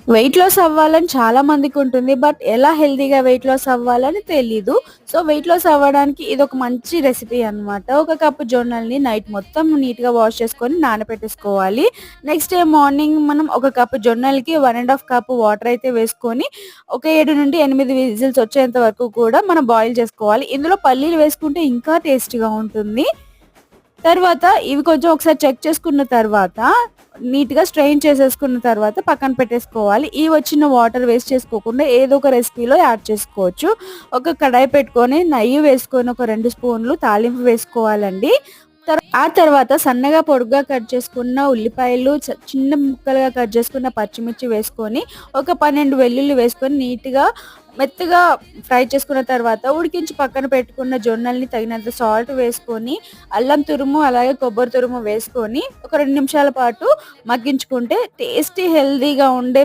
Weight loss అవ్వాలని చాలా మందికుంటుంది. But ఎలా హెల్తీగా వెయిట్ లాస్ అవ్వాలని తెలీదు. సో, వెయిట్ లాస్ అవ్వడానికి ఇదొక మంచి రెసిపీ అన్నమాట. ఒక కప్పు జొన్నల్ని నైట్ మొత్తం నీట్‌గా వాష్ చేసుకొని నానబెట్టేసుకోవాలి. నెక్స్ట్ డే మార్నింగ్ మనం ఒక కప్పు జొన్నలకి 1 ½ కప్ వాటర్ అయితే వేసుకొని ఒక 7-8 విజిల్స్ వచ్చేంత వరకు కూడా మనం బాయిల్ చేసుకోవాలి. ఇందులో పల్లీలు వేసుకుంటే ఇంకా టేస్టీగా ఉంటుంది. తర్వాత ఇవి కొంచెం ఒకసారి చెక్ చేసుకున్న తర్వాత నీట్‌గా స్ట్రెయిన్ చేసేసుకున్న తర్వాత పక్కన పెట్టేసుకోవాలి. ఈ వచ్చిన వాటర్ వేస్ట్ చేసుకోకుండా ఏదో ఒక రెసిపీలో యాడ్ చేసుకోవచ్చు. ఒక కడాయి పెట్టుకొని నెయ్యి వేసుకొని ఒక 2 స్పూన్లు తాలింపు వేసుకోవాలండి. ఆ తర్వాత సన్నగా పొడుగ్గా కట్ చేసుకున్న ఉల్లిపాయలు, చిన్న ముక్కలుగా కట్ చేసుకున్న పచ్చిమిర్చి వేసుకొని, ఒక 12 వెల్లుల్లి వేసుకొని నీట్‌గా మెత్తగా ఫ్రై చేసుకున్న తర్వాత ఉడికించి పక్కన పెట్టుకున్న జొన్నల్ని తగినంత సాల్ట్ వేసుకొని, అల్లం తురుము అలాగే కొబ్బరి తురుము వేసుకొని ఒక 2 నిమిషాల పాటు మగ్గించుకుంటే టేస్టీ హెల్తీగా ఉండే